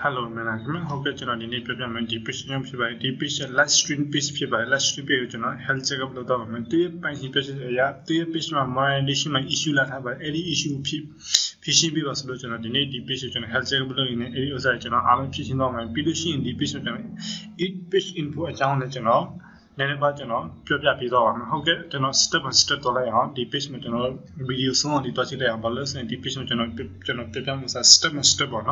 Hello, management. How can you need program deep live stream piece live stream page health checkup the government to my issue like have any issue fishing be was lotion the need deep health checkup in any other channel fishing on my PDC deep it pitch info a channel then about pure piece of how get step and step on the patient video song the touch balance and the patient channel step and step on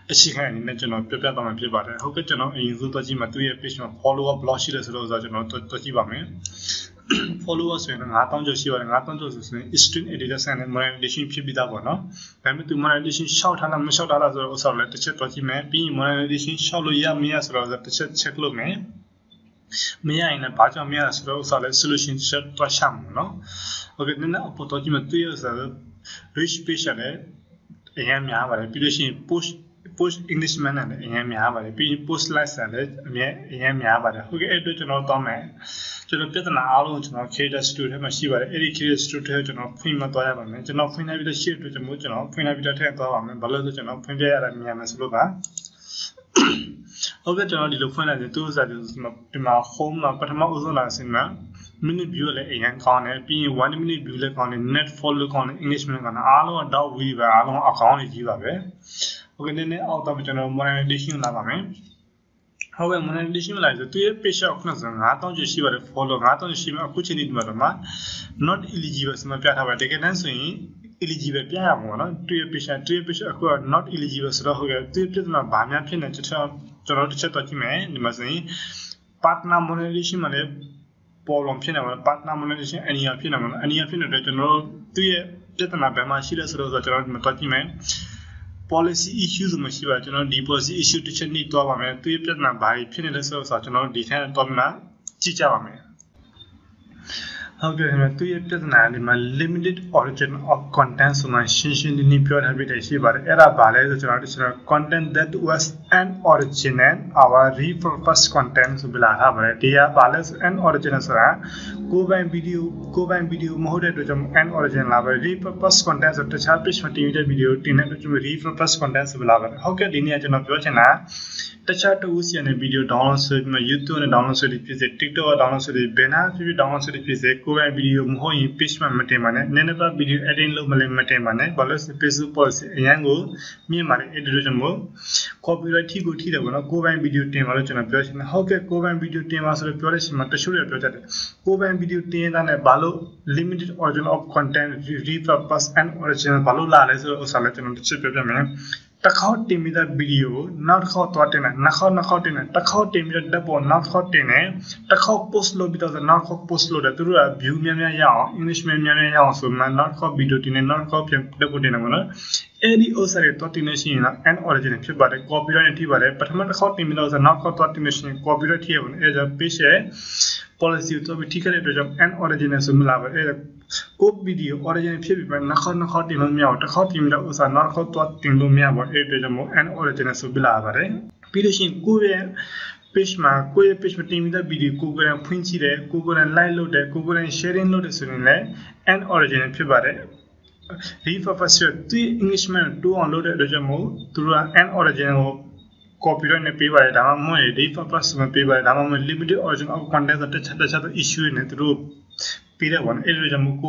a chicken in the paper on my paper. How get in Zutajima 2 year patient follow up loss as Tojiba followers when Haton Joshua and Haton Joseph stream editors and monetization should be that one. I'm to monetization shout and shout out as a let the chat Tojima being monetization shallow yamias or the chat check low me. Mia in a part of Mia's solid solution shirt to a sham, no? Okay, then I put 2 years rich patient, a yamia, push Englishman and a yamia, post less salad, a yamia, okay, I do to know Tommy. To the pit and alone to not cater to him, she was educated to her to not film at all, to not find the ship to the motion, point of the 10th and below the not point there and Miamas Luba. Okay, the phone at the tools that is to my home, but I'm also not in my minute view like a young corner, being 1 minute view like on a net follow on Englishman on all and dog weaver along account you have. Okay, then out of general monetization lava. However, monetization like the 2 year patient of Nazan, I don't just see what follow, I don't see my coaching in Madama, not eligible as my piata, they can answer eligible piano, 2 year patient, 3 year patient acquired not eligible, so 2 year patient of Bamia pin and to chat the Mazani, partner monetization money, Paul on Pinama, partner monetization, and your Pinama, and your Pinama to know 2 year Jetana Bama, she does those that are Matati policy issues Mashiva, deposit issue to Chenny Tawame, 2 year by Pineless of such an defend Tomna, Chichawame. How do I 2 years in my limited origin of content so my shin in pure habitation but era ballet the traditional content that was an origin and our repurposed content so bila dia balance and original go by video mohded to an origin lava repurposed content of the chapters video tinted to repurposed content so bila how can lineage of Yochana touch out to see a video download my YouTube and download it TikTok download it Bena download it video mohi pishman matemane nenaba video edin lo male matemane balas Facebook policy yango Myanmar edition mo copyright go thi da bona go ban video team alo chana pyo chin how ke go ban video team asole pyo le sima tashu le pyo jate go ban video team da ne balo limited origin of content repurpose and original balo la le so osale chana chip pyo me takhaw team da video not khaw twate na nakhaw tin takhaw team da bo not khaw tin takhaw post lo bi da not khaw post lo da tu view mya ya English mya ya so man not khaw video tin not khaw phim da bo tin na bona any osare twate na shin na an original phit ba de copyright thi ba de pathama takhaw team da so not khaw twate na shin copyright thi ba e ja page policy to be tikare to jam an original so mila ba e ko video original phit ba nakhaw tin lo mya takhaw team da usa not khaw twate tin lo mya ba e to jam an original so bila ba de piloshin ko page ma ko page ma team da video ko ko ran phun chi de ko ko ran like lo de ko ko ran sharing lo de so ni le an original phit ba de repurpose to Englishman to download de jam through an original copyright ne pay by dama mo repurpose ma pay by dama mo limited origin of content that chata issue ne through pira one e jam ko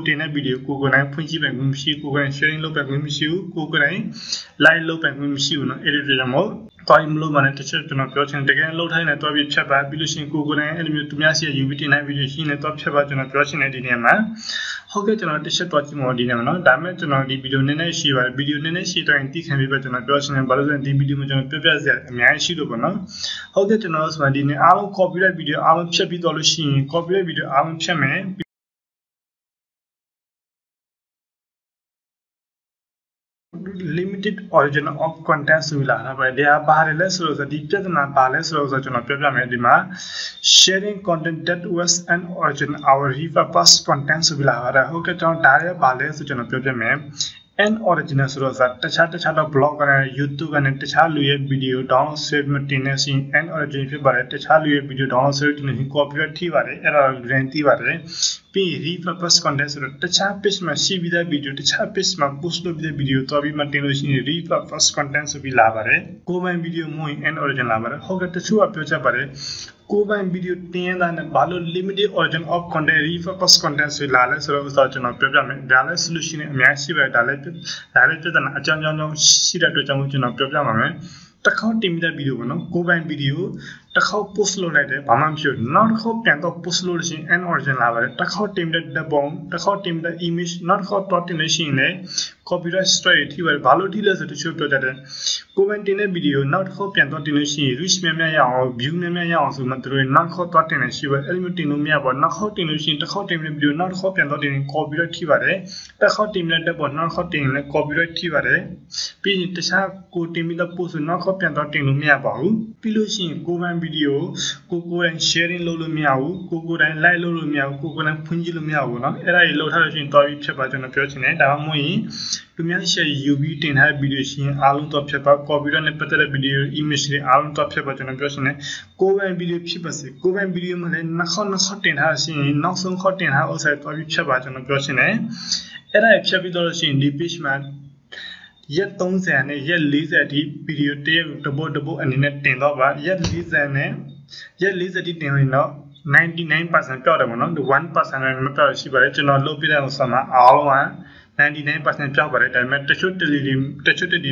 tin video ko ko na phun chi ba ngum shi ko ko sharing lo ba ngum shi ko ko na like lo ba ngum shi no e jam time lo mane teacher to no pyo chin de gan lo thai na to bi phat ba bilushin ko ko na enemy tu mya si UVT na video shi ne to phat ba to no pyo chin ne di ne maဟုတ်ကဲ့ကျွန်တော်တစ်ချက်တော့ကြည့်မလို့ဒီနေ့မှာเนาะဒါပေမဲ့ကျွန်တော်ဒီဗီဒီယိုနည်းနည်းရှိပါတယ်ဗီဒီယိုနည်းနည်းရှိတော့ရင်တိခံပြီးပဲကျွန်တော်ပြောချင်တယ်ဘာလို့လဲဒီဗီဒီယိုမှာကျွန်တော်ပြပြစရာအများကြီးရှိလို့ပေါ့နော်ဟုတ်ကဲ့ကျွန်တော်ဆိုတော့ဒီနေ့အားလုံး copyright video အားလုံးဖြတ်ပြီးတော့လို့ရှိရင် copyright video အားလုံးဖြတ်မယ်limited origin of content ဆိုလာတာပဲဒါပါတယ်လဲဆိုတော့ဒီပြဿနာပါလဲဆိုတော့ကျွန်တော်ပြောပြမယ်ဒီမှာ sharing content that was an origin our repurposed content ဆိုလာတာဟုတ်ကဲ့ကျွန်တော်ဒါလည်းပါလဲဆိုကျွန်တော်ပြောပြမယ် an original ဆိုတော့တခြားတော့ blog ကနေ YouTube ကနေတခြားလူရဲ့ video download save မတင်နေsin an original ဖြစ်ပါတယ်တခြားလူရဲ့ video download save တင်နေ copyright ထိပါတယ်အဲ့ဒါ grant ထိပါတယ် ပြီး repurpose content ဆိုတော့တခြား page မှာရှိပြီးသား video တခြား page မှာ post လုပ်ပြီးတဲ့ video တွားပြီးမှတင်လို့ရှိရင် repurpose content ဆိုပြီးလာပါတယ်ကိုယ်ပိုင် video မဟုတ်ရင် end origin လာပါတယ်ဟုတ်ကဲ့တချို့ကပြောချက်ပါတယ်ကိုယ်ပိုင် video တင်ရတာနဲ့ဘာလို့ limited origin of content repurpose content ဆိုလာလဲဆိုတော့ဥစ္စာကျွန်တော်ပြောပြမယ်ဒါလည်း solution နဲ့အများကြီးပဲဒါလည်းပြဿနာအကြောင်းရှိတဲ့အတွက်ကြောင့်ကျွန်တော်ပြောပြပါမယ်တစ်ခေါက်တင်ပြီးတဲ့ video ပေါ့နော်ကိုယ်ပိုင် video တစ်ခေါက် post လုပ်လိုက်တယ်ဘာမှမဖြစ်ဘူးနောက်တစ်ခေါက်ပြန်တော့ post လုပ်လို့ရှိရင် end origin လာပါတယ်တစ်ခေါက်တင်ပြီးတဲ့ပုံတစ်ခေါက်တင်ပြီးတဲ့ image နောက်တစ်ခေါက်တော့တင်လို့ရှိရင်လည်း copyright strike ထိပါတယ်ဘာလို့ထိလဲဆိုတချို့ပြောကြတယ်ကိုယ်ပိုင်တင်တဲ့ video နောက်တစ်ခေါက်ပြန်တော့တင်လို့ရှိရင် reach များရအောင် view များရအောင်ဆိုမှတို့နောက်တစ်ခေါက်တော့တင်နေရှိပါတယ်အဲ့လိုမျိုးတင်လို့မရပါဘူးနောက်ခေါက်တင်လို့ရှိရင်တစ်ခေါက်တင်ပြီးတဲ့ video နောက်တစ်ခေါက်ပြန်တော့တင်ရင် copyright ထိပါတယ်တစ်ခေါက်တင်ပြီးတဲ့ပုံနောက်တစ်ခေါက်တင်ရင်လည်း copyright ထိပါတယ်ပြီးရင်တခြားကိုတင်ပြီးတဲ့ post ဆိုနောက်ခေါက်ပြန်တော့တင်လို့မရပါဘူးပြီးလို့ရှိရင်ကိုယ်ပိုင် video ကိုယ်တိုင် sharing လုပ်လို့မရဘူးကိုယ်တိုင် like လုပ်လို့မရဘူးကိုယ်တိုင်ဖွင့်ကြည့်လို့မရဘူးเนาะအဲ့ဒါကြီးလုပ်ထားလို့ရှိရင်တော်ပြီဖြစ်ပါကျွန်တော်ပြောချင်တယ်ဒါမှမဟုတ်ရင်သူများ share ယူပြီးတင်ထားတဲ့ video ရှိရင်အားလုံးတော့ဖြစ်ပါ copyright နဲ့ပတ်သက်တဲ့ video image တွေအားလုံးတော့ဖြစ်ပါကျွန်တော်ပြောချင်တယ်ကိုယ်ပိုင် video ဖြစ်ပါစေကိုယ်ပိုင် video မှာလည်းနှစ်ခေါက်တင်ထားရှိရင်နောက်ဆုံးခေါက်တင်ထားဥစ္စာတော်ပြီဖြစ်ပါကျွန်တော်ပြောချင်တယ်အဲ့ဒါဖြတ်ပြီးတော့ရှိရင်ဒီ page မှာရက်30နဲ့ရက်40အထိ video တပုတ်အနေနဲ့တင်တော့ပါရက်40နဲ့ရက်40တိတင်ရင်တော့ 99% ပြောက်တယ်ပေါ့နော် 1% နဲ့မပြောက်ရှိပါတယ်ကျွန်တော်လုပ်ပြတဲ့ဥစ္စာမှာအားလုံးက 99% ပြောက်ပါတယ်ဒါပေမဲ့တချို့တလ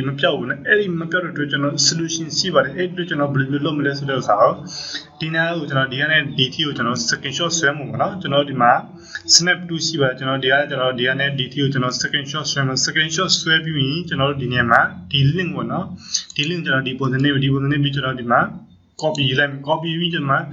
ေမပြောက်ဘူးနော်အဲ့ဒီမပြောက်တဲ့အတွက်ကျွန်တော် solution ရှိပါတယ်အဲ့ဒီအတွက်ကျွန်တော်ဘယ်လိုလုပ်မလဲဆိုတဲ့ဥစ္စာကိုဒီနားကိုကျွန်တော်ဒီကနေ DT ကိုကျွန်တော် screenshot ဆွဲမှာပေါ့နော်ကျွန်တော်ဒီမှာ snap 2ရှိပါတယ်ကျွန်တော်ဒီကနေ DT ကိုကျွန်တော် screenshot ဆွဲမှာ screenshot ဆွဲပြီးရင်ကျွန်တော်တို့ဒီနေရာမှာဒီ link ပေါ့နော်ဒီ link ကျွန်တော်ဒီပုံစံနဲ့ပြီးကျွန်တော်ဒီမှာ copy လိုက် copy ပြီးကျွန်တော်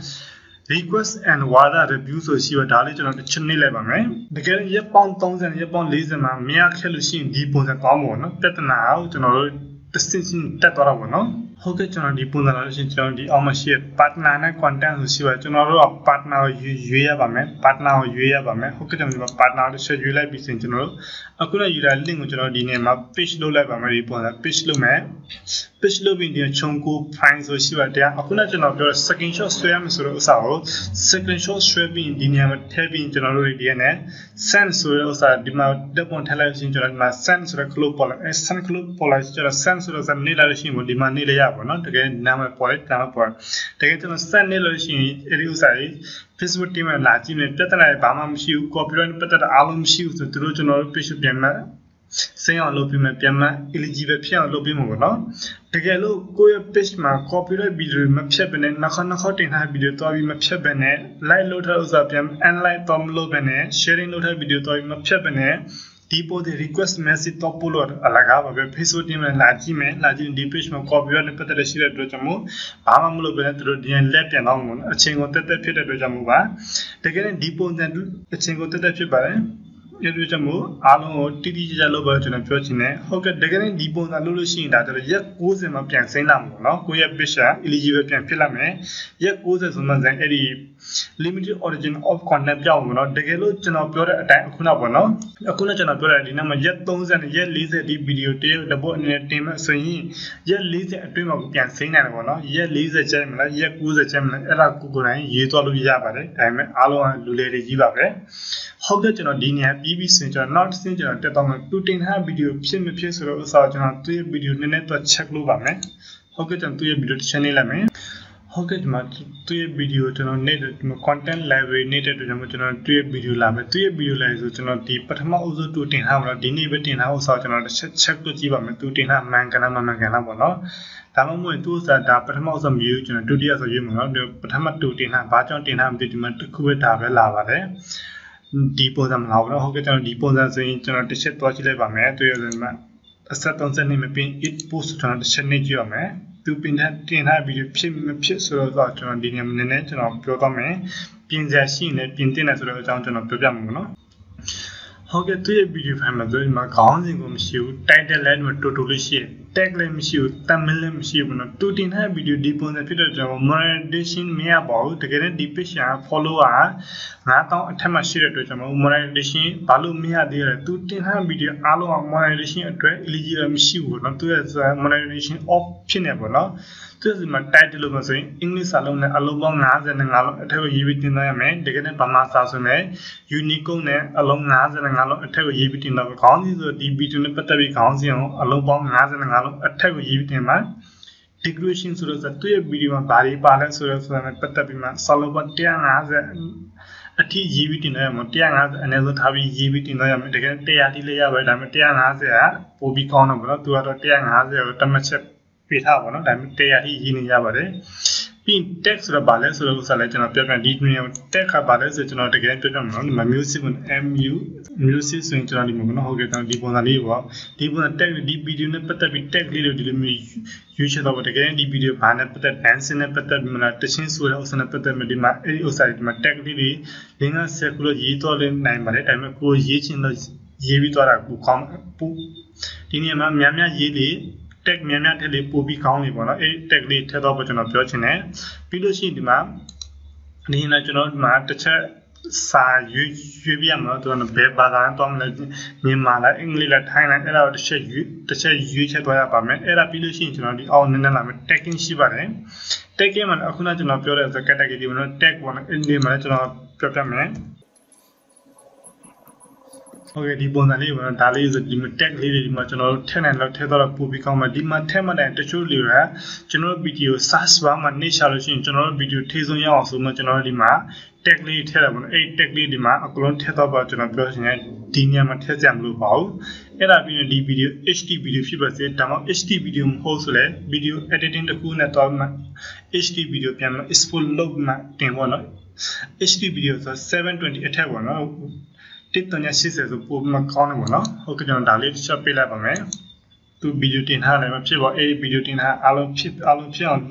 request and wada review ဆိုရှိတော့ဒါလေးကျွန်တော်တစ်ချက်နှိပ်လိုက်ပါမယ်တကယ်ရက်ပေါင်း30ရက်ပေါင်း40မှာမရခဲ့လို့ရှိရင်ဒီပုံစံကောင်းပါဘောနော်ပြဿနာကိုကျွန်တော်တို့တစ်စင်းစင်းတက်သွားတာပေါ့နော်ဟုတ်ကဲ့ကျွန်တော်ဒီပုံစံလာလို့ရှိရင်ကျွန်တော်ဒီအောက်မှာရှိတဲ့ partner နဲ့ content ဆိုရှိပါကျွန်တော်တို့က partner ကိုရွေးရပါမယ် partner ကိုရွေးရပါမယ်ဟုတ်ကဲ့ကျွန်တော်ဒီမှာ partner ကိုရွေးလိုက်ပြီးဆိုရင်ကျွန်တော်တို့အခုလည်းယူတာ link ကိုကျွန်တော်ဒီနေရာမှာ page လုပ်လိုက်ပါမယ်ဒီပုံစံ page လုပ်မယ် page လုပ်ပြီးဒီချုံကို file ဆိုရှိပါတယ်အခုလည်းကျွန်တော်ပြောတဲ့ screenshot ဆွဲရမယ်ဆိုတော့ဥစ္စာကို screenshot ဆွဲပြီးဒီနေရာမှာထည့်ပြီးကျွန်တော်တို့ဒီနဲ့ send ဆိုတဲ့ဥစ္စာဒီမှာတက်ပုံထည့်လိုက်ရင်ကျွန်တော်ဒီမှာ send ဆိုတဲ့ close ပေါ်လိုက် send close ပေါ်လိုက်ကျွန်တော် send ဆိုတော့နေလာလို့ရှိရင်ဒီမှာနေရပါတော့တကယ်နာမပေါ်လိုက်တာမပေါ်တကယ်ကျွန်တော် send နေလို့ရှိရင်အဲဒီဥစ္စာကြီး Facebook တင်မှာလာကြည့်မယ်ပြဿနာဘာမှမရှိဘူး copyright ပတ်သက်တာအားလုံးမရှိဘူးဆိုတော့ကျွန်တော်တို့ page ပြန်မှာစိမ်းအောင်လုပ်ပြီးမှပြန်မှ eligible ဖြစ်အောင်လုပ်ပြီးမှာပေါ့နော်တကယ်လို့ကိုယ့်ရဲ့ page မှာ copyright video မဖြတ်ဘဲနဲ့နောက်ခေါက်တင်ထား video တွားပြီးမဖြတ်ဘဲနဲ့ like လုပ်ထားဥစ္စာပြန် unlike တော့မလုပ်ဘဲနဲ့ sharing လုပ်ထား video တွားပြီးမဖြတ်ဘဲနဲ့ဒီပေါ်တဲ့ request message တော့ပို့လို့အလကားပါပဲ Facebook တင်မှာလာကြည့်မယ်လာကြည့်ဒီ page မှာ copyright နဲ့ပတ်သက်တဲ့ရှိတဲ့အတွက်ကြောင့်မို့ဘာမှမလုပ်ဘဲနဲ့သူတို့ဒီလက်ပြန်တော့မှာအချိန်ကိုတက်ဖြစ်တဲ့အတွက်ကြောင့်မို့ပါတကယ်နဲ့ဒီပုံစံအချိန်ကိုတက်ဖြစ်ပါတယ်အဲ့ဒီကြောင့်မို့အားလုံးကိုတိတိကျကျလုပ်ပါကျွန်တော်ပြောချင်တယ်ဟုတ်ကဲ့တကယ်နဲ့ဒီပုံစံလုပ်လို့ရှိရင်ဒါတော့ရက်90မှာပြန်စိမ့်လာမှာပေါ့နော်ကိုယ့်ရဲ့ page eligible ပြန်ဖြစ်လာမယ်ရက်90ဆိုမှဇန်အဲ့ဒီ limited origin of content ပြောင်းမှာနော်တကယ်လို့ကျွန်တော်ပြောတဲ့အတိုင်းအခုနောက်ပေါ့နော်အခုလည်းကျွန်တော်ပြောတဲ့ဒီနေ့မှာရက်30နဲ့ရက်40ဒီ video တပုတ်အနေနဲ့တင်မဲ့ဆိုရင်ရက်40အတွင်းမှာပြန်စိမ့်နိုင်တယ်ပေါ့နော်ရက်40ကျမလားရက်90ကျမလားအဲ့ဒါကိုယ်တိုင်ရေးသွားလို့ရပါတယ်ဒါပေမဲ့အားလုံးကလူလေတွေကြီးပါပဲဟုတ်ကဲ့ကျွန်တော်ဒီနေရာပြီးပြီးဆိုရင်ကျွန်တော်နောက်တစ်ဆင့်ကျွန်တော်တက်တော့မယ်တူတင်ထားဗီဒီယိုဖြစ်မဖြစ်ဆိုတော့ဥစားကျွန်တော်သူ့ရဲ့ဗီဒီယိုနည်းနည်းတော့ check လုပ်ပါမယ်ဟုတ်ကဲ့ကျွန်တော်သူ့ရဲ့ဗီဒီယိုတစ်ချက်နေလိုက်မယ်ဟုတ်ကဲ့ဒီမှာသူ့ရဲ့ဗီဒီယိုကျွန်တော်နေတဲ့ဒီမှာ content library နေတဲ့အတွက်ကျွန်တော်သူ့ရဲ့ဗီဒီယိုလာမယ်သူ့ရဲ့ဗီဒီယိုလာဆိုကျွန်တော်ဒီပထမအဦးတူတင်ထားမှာတော့ဒီနေ့ပဲတင်ထားဥစားကျွန်တော်တစ်ချက် check လုပ်ကြည့်ပါမယ်သူတင်ထားမှန်ကန်လားပေါ့နော်ဒါမှမဟုတ်သူ့စာဒါပထမဆုံးမျိုးကျွန်တော်ဒုတိယဆိုရွေးမှာနော်ပထမတူတင်ထားဘာကြောင့်တင်ထားမသိဒီမှာတစ်ခုပဲဒါပဲလာပါတယ်ဒီပုံစံမလာဘူးเนาะဟုတ်ကဲ့ကျွန်တော်ဒီပုံစံဆိုရင်ကျွန်တော်တစ်ချက်သွားကြည့်လိုက်ပါမယ်တွေ့ရလို့မှာအဆက်30နှစ်မပင် it post ကျွန်တော်တစ်ချက်နေကြည့်ရမယ်သူတင်ထားဗီဒီယိုဖြစ်မဖြစ်ဆိုတော့ကျွန်တော်ဒီနေ့နည်းနည်းကျွန်တော်ပြောသွားမယ်ပြင်စရာရှိရင်လည်းပြင်တင်တယ်ဆိုတော့အကြောင်းကျွန်တော်ပြောပြမှာပေါ့နော်ဟုတ်ကဲ့သူရဲ့ဗီဒီယိုဖိုင်မှာဆိုရင်ခေါင်းစဉ်ကိုမရှိဘူး title လည်းတူတူလေးရှိ tag le machine Tamil le machine bono tu tin ha video di pon sa phit do jono monetization me ya ba hu takae ne di page ya follower 5000 အထက်မှာရှိတဲ့အတွက်ကျွန်တော် monetization ဘာလို့မရသေးလဲသူတင်ထား video အားလုံး monetization အတွက် eligible မရှိဘူးเนาะသူရဲ့ monetization off ဖြစ်နေပေါ့เนาะသူကဒီမှာ title လို့ဆိုရင် English စာလုံးနဲ့အလုံးပေါင်း55လုံးအထက်ကိုရေးပြီးတင်သွားရမယ်တကယ်နဲ့ဗမာစာဆိုရင် Unicode နဲ့အလုံး55လုံးအထက်ကိုရေးပြီးတင်တော့ခေါင်းစီဆိုဒီ video နဲ့ပတ်သက်ပြီးခေါင်းစီအောင်အလုံးပေါင်း55လုံးအထက်ကိုရေးပြီးတင်မှာ decoration ဆိုတော့သူရဲ့ video မှာဘာတွေပါလဲဆိုတော့ဆိုတာနဲ့ပတ်သက်ပြီးမှစာလုံးပေါင်း150အထိရေးပြီးတင်ရမှာ150အနည်းဆုံးထားပြီးရေးပြီးတင်ရမယ်တကယ်100တိလေးရပါတယ်ဒါပေမဲ့150ကပိုပြီးကောင်းတော့ဗောနော်သူကတော့150ကိုတတ်မှတ်ချက်ပေးထားပါတော့ဒါပေမဲ့100ထိရေးနေရပါတယ်ပြီး text ဆိုတာဘာလဲဆိုတော့ဥစားလဲကျွန်တော်ပြောပြဒီနေ့ text ကဘာလဲဆိုကျွန်တော်တကယ်ပြောပြမှာနော်ဒီမှာ music ကို music ဆိုရင်ကျွန်တော်ဒီမှာနော်ဟုတ်ကဲ့ကျွန်တော်ဒီပုံစံလေးပေါ့ဒီပုံစံ text ဒီ video နဲ့ပတ်သက်ပြီး text လေးတွေဒီလိုမျိုးရွေးချယ်တော့တကယ်ဒီ video ဘာနဲ့ပတ်သက် dancing နဲ့ပတ်သက်ပြီးမလားတချင်းဆိုတဲ့ဥစားနဲ့ပတ်သက်ပြီးဒီမှာအဲ့ဒီဥစားဒီမှာ text လေးတွေလင်းကဆက်ပြီးတော့ရေးတော့လဲနိုင်ပါတယ်ဒါပေမဲ့ကိုရေးချင်လို့ရေးပြီးတော့တာကိုကောင်းဒီနေ့မှာများများရေးလေtag များများထည့်လေးပို့ပြီးကောင်းနေပေါ့နော်အဲ့ tag လေးထည့်တော့ကျွန်တော်ပြောချင်တယ်ပြီးလို့ရှိရင်ဒီမှာဒီနေ့ကျွန်တော်ဒီမှာတစ်ချက်စာရွေးပြရမှာတော့ဘယ်ဘာသာနဲ့တော့မလဲမြန်မာလားအင်္ဂလိပ်လားထိုင်းလားအဲ့ဒါကိုတစ်ချက်ရွေးချက်သွားရပါမယ်အဲ့ဒါပြီးလို့ရှိရင်ကျွန်တော်ဒီအောက်နည်းနည်းလာမယ် tagging ရှိပါတယ် tagging မှာအခုနကကျွန်တော်ပြောတဲ့ category ပေါ့နော် tag ပေါ့နော်အင်္ဂလိပ်မှာကျွန်တော်ပြောပြမယ်ဟုတ်ကဲ့ဒီပုံစံလေးပေါ့ဒါလေးဆိုဒီမှာ tag လေးတွေဒီမှာကျွန်တော်တို့ထည့်နိုင်တော့ထည့်တော့ပို့ပြီးကောင်းမှာဒီမှာထည့်မှတိုင်းတချို့လေးကကျွန်တော်တို့ video search bar မှာနှိပ်ရှာလို့ရှိရင်ကျွန်တော်တို့ video ထိဆုံးရအောင်ဆိုမှကျွန်တော်တို့ဒီမှာ tag လေးထည့်ရပါမယ်အဲ့ tag လေးဒီမှာအကုန်လုံးထည့်တော့ပါကျွန်တော်ပြောချင်တယ်ဒီညမှာထည့်ကြမလို့ပါဘူးအဲ့ဒါပြီးရင်ဒီ video HD video ဖြစ်ပါစေဒါမှမဟုတ် HD video မဟုတ်ဆိုလဲ video editing တခုနဲ့တော့မှ HD video ပြန်လို့ export လုပ်မှတင်ပေါ့နော် HD video ဆို720အထက်ပေါ့နော်တစ်တညာ80ဆိုပိုမကောင်းနေပေါ့နော်ဟုတ်ကဲ့ကျွန်တော်ဒါလေးတစ်ချက်ပေးလိုက်ပါမယ်သူဗီဒီယိုတင်ထားလည်းမဖြစ်ပါအဲ့ဒီဗီဒီယိုတင်ထားအားလုံးဖြစ်အောင်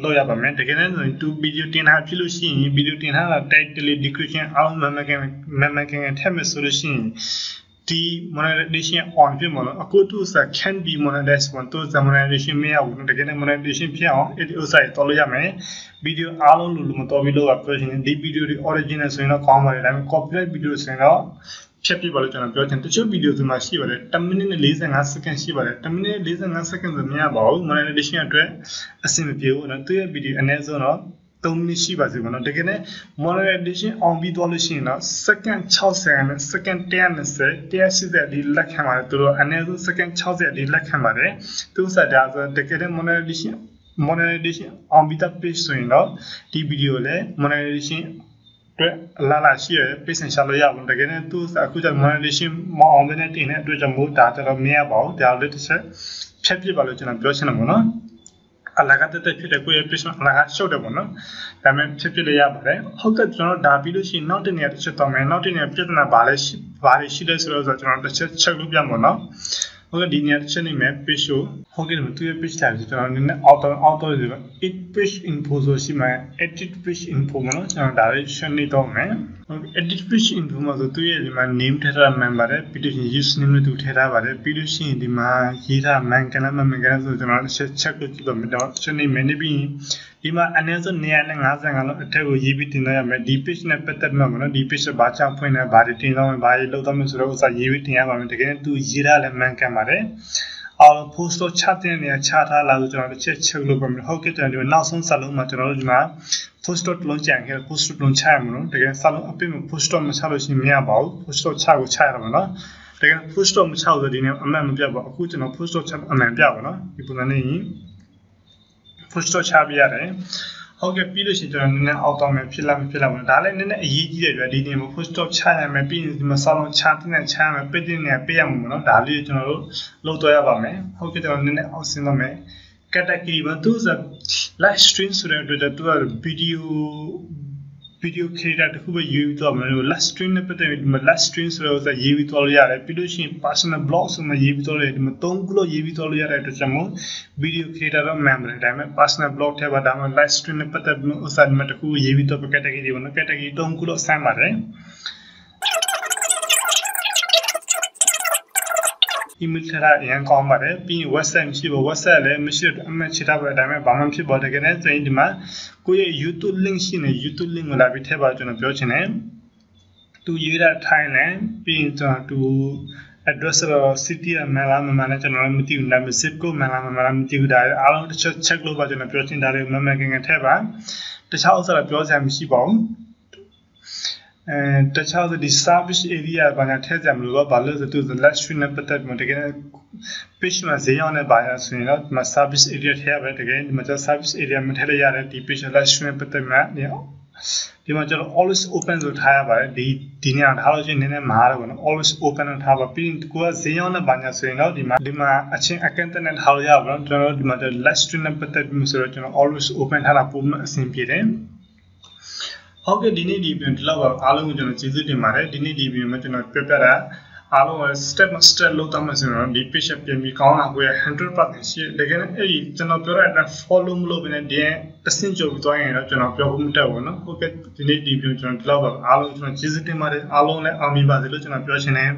လုပ်ရပါမယ်တကယ်တမ်းဆိုရင်သူဗီဒီယိုတင်ထားဖြစ်လို့ရှိရင်ဗီဒီယိုတင်ထားတာ title description အားလုံးမမကန်ထည့်မယ်ဆိုလို့ရှိရင်ဒီ monetization on ဖြစ်မှာလို့အခုသူစ can be monetized ပေါ့သူစ monetization မရဘူးတကယ်တမ်း monetization ဖြစ်အောင်အဲ့ဒီဥစ္စာတွေတော်လို့ရမယ်ဗီဒီယိုအားလုံးလို့မတော်ပြီးလို့ပြောချင်တယ်ဒီဗီဒီယိုတွေ original ဆိုရင်တော့ကောင်းပါတယ်ဒါပေမဲ့ copyright ဗီဒီယိုဆိုရင်တော့ဖြတ်ပြပါလို့ကျွန်တော်ပြောချင်တချို့ဗီဒီယိုတွေမှာရှိပါတယ်10မိနစ်နဲ့45စက္ကန့်ရှိပါတယ်10မိနစ်45စက္ကန့်ဆိုမရပါဘူး monetization အတွက်အဆင်မပြေဘူးနော်သူရဲ့ဗီဒီယိုအနည်းဆုံးတော့3မိနစ်ရှိပါစေပေါ့နော်တကယ်နဲ့ monetization on ပြီးသွားလို့ရှိရင်တော့စက္ကန့်60နဲ့စက္ကန့်120 180ဒီလက်ခံပါတယ်သူတို့အနည်းဆုံးစက္ကန့်60ဒီလက်ခံပါတယ်သူစတာဆိုတကယ်နဲ့ monetization on ပြီးတဲ့ page ဆိုရင်တော့ဒီဗီဒီယိုလည်း monetizationလာရှိရပေးစင်ရှာလို့ရဘူးတကယ်နဲ့သူအခုကျ monetization မအောင်တဲ့တင်တဲ့အတွက်ကြောင့်မို့ဒါတော့မရပါဘူးဒါလည်းတစ်ချက်ဖြတ်ပြပါလို့ကျွန်တော်ပြောချင်တယ်ပေါ့နော်အလကားတက်ဖြစ်တဲ့ကိုယ့်ရဲ့ page အလကားရှုပ်တယ်ပေါ့နော်ဒါပေမဲ့ဖြတ်ပြလို့ရပါတယ်ဟုတ်ကဲ့ကျွန်တော်ဒါပြီးလို့ရှိရင်နောက်တစ်နေရာတစ်ချက်တော့မယ်နောက်တစ်နေရာပြဿနာဘာလဲရှိလဲဆိုတော့ကျွန်တော်တစ်ချက်ချက်လို့ပြန်ပေါ့နော်ဟုတ်ကဲ့ဒီနေရာတစ်ချက်နေမယ် page ကိုဟုတ်ကဲ့သူရဲ့ page type ကျွန်တော်နည်းနည်း auto ဆိုတော့ it page info ဆိုရှိမှ edit page info မနော်ကျွန်တော်ဒါလေးရှင်းနေတော့မယ်ဟုတ်ကဲ့ edit page info မှာဆိုသူရဲ့ဒီမှာ name ထည့်ထားမှန်ပါတယ်ပြီးလို့ရှိရင် use name နဲ့သူထည့်ထားပါတယ်ပြီးလို့ရှိရင်ဒီမှာရေးထားမှန်ကန်လားမမှန်ကန်လားဆိုကျွန်တော်တစ်ချက် check လုပ်ကြည့်တော့မယ်တော့ရှင်းနေမယ်နေပြီးဒီမှာအနည်းဆုံး155လုံးအထက်ကိုရေးပြီးတင်လိုက်ရမယ်ဒီ page နဲ့ပတ်သက်မှာမနော်ဒီ page ဘာကြောင့်ဖွင့်လဲဘာတွေတင်တော့မယ်ဘာတွေလုပ်တော့မယ်ဆိုတော့ဥစားရေးပြီးတင်ရပါမယ်တကယ်နဲ့သူရေးထားလည်းမှန်ကန်ပါတယ်အော် post တော့ချတဲ့နေရာချထားလာဆိုကျွန်တော်တစ်ချက်ချက်လုပ်ပါမယ်ဟုတ်ကဲ့ကျွန်တော်ဒီနောက်ဆုံးစာလုံးမှာကျွန်တော်တို့ဒီမှာ post တော့လုံးချန်ခဲ့ post လုံးချရမှာနော်တကယ်စာလုံးအပြည့်မှာ post တော့မချလို့ရှိရင်မရပါဘူး post တော့ချကိုချရမှာနော်တကယ် post တော့မချလို့ဒီနေ့အမှန်မပြပါအခုကျွန်တော် post တော့ချအမှန်ပြပါနော်ဒီပုံစံနဲ့ post တော့ချပြရတယ်ဟုတ်ကဲ့ပြီးလို့ရှိရင်ကျွန်တော်နည်းနည်းအောက်တော့မယ်ဖြစ်လာမဖြစ်လာဘူးဒါလည်းနည်းနည်းအရေးကြီးတယ်ကြွဒီနေ့မှာ post တော့ချရမယ်ပြီးရင်ဒီမှာစာလုံးချတဲ့ချရမယ်ပိတ်တဲ့နေရာပေးရမှာပေါ့နော်ဒါလေးကျွန်တော်တို့လုပ်တော့ရပါမယ်ဟုတ်ကဲ့ကျွန်တော်နည်းနည်းအောက်ဆင်းတော့မယ် category မှာသူက live stream ဆိုတဲ့အတွက်သူက video creator တခုပဲရေးပြီးတော့မယ်လို့ live stream နဲ့ပတ်သက်ပြီး live stream ဆိုတော့ရေးပြီးတော့လို့ရတယ်ပြီးလို့ရှိရင် personal blog ဆိုမှရေးပြီးတော့ရတယ်ဒီမှာ3ခုလို့ရေးပြီးတော့လို့ရတဲ့အတွက်ကြောင့်မို့ video creator တော့ member ဒါပေမဲ့ personal blog ထဲပါဒါမှ live stream နဲ့ပတ်သက်ပြီးဥစားဒီမှာတခုရေးပြီးတော့ category တွေပေါ့နော် category 3ခုလို့ဆန်းပါတယ် email ထထားအရင်ကောင်းပါတယ်ပြီးရင် website မရှိဘူး website လည်းမရှိတော့အမှတ်ချထားတဲ့အတိုင်းပဲဘာမှဖြစ်ပေါ်တကယ်နဲ့ဆိုရင်ဒီမှာကိုယ့်ရဲ့ YouTube link ရှိနေ YouTube link ကိုလာပြီးထည့်ပါကျွန်တော်ပြောချင်တယ်သူရေးတာ Thailand ပြီးရင်ကျွန်တော်သူ address တော့ city အမှန်လားမမှန်လားကျွန်တော်လည်းမသိဘူးဒါပေမဲ့ zip code မှန်လားမမှန်လားမသိဘူးဒါအားလုံးတစ်ချက် check လုပ်ပါကျွန်တော်ပြောချင်တာလေးမှန်မှန်ကန်ကန်ထည့်ပါတခြားဥစ္စာတော့ပြောစရာမရှိပါဘူးတခြားဒီ service area ဘာညာထည့်ကြမလို့ဘာလို့ဆိုသူ last stream နဲ့ပတ်သက်ပြီးတကယ် page မှာဈေးရောက်နေပါရဆိုရင်တော့ဒီမှာ service area ထည့်ရပဲတကယ်ဒီမှာ service area မထည့်ရတဲ့ဒီ page last stream နဲ့ပတ်သက်မှာဒီမှာကျွန်တော် always open ဆိုထားရပါတယ်ဒီနေရာထားလို့ရှိရင်နည်းနည်းမားတယ်ပေါ့နော် always open ထားပါပြီးရင်ကိုကဈေးရောက်နေပါညာဆိုရင်တော့ဒီမှာအချင်းအကန့်အသတ်နဲ့ထားလို့ရပါတော့ကျွန်တော်ဒီမှာ last stream နဲ့ပတ်သက်ပြီးဆိုတော့ကျွန်တော် always open ထားတာပုံမှန်အဆင်ပြေတယ်ဟုတ်ကဲ့ဒီနေ့ဒီပြင်ဒီလောက်ပါအားလုံးကိုကျွန်တော်ကျေးဇူးတင်ပါတယ်ဒီနေ့ဒီပြင်မှာကျွန်တော်ပြပြတာအားလုံး step by step လုပ်သွားမှဆိုတော့ဒီ page ပြင်ပြီးကောင်းလာကိုရ 100% ရှိတကယ်နဲ့အဲ့ဒီကျွန်တော်ပြောတဲ့အတိုင်း follow မလုပ်ဘဲနဲ့ဒီအဆင့်ကျော်ပြီးသွားရင်တော့ကျွန်တော်ပြောဖို့မတက်ဘူးเนาะဟုတ်ကဲ့ဒီနေ့ဒီပြင်ကျွန်တော်ဒီလောက်ပါအားလုံးကျွန်တော်ကျေးဇူးတင်ပါတယ်အားလုံးလည်းအောင်မြင်ပါစေလို့ကျွန်တော်ပြောချင်တယ်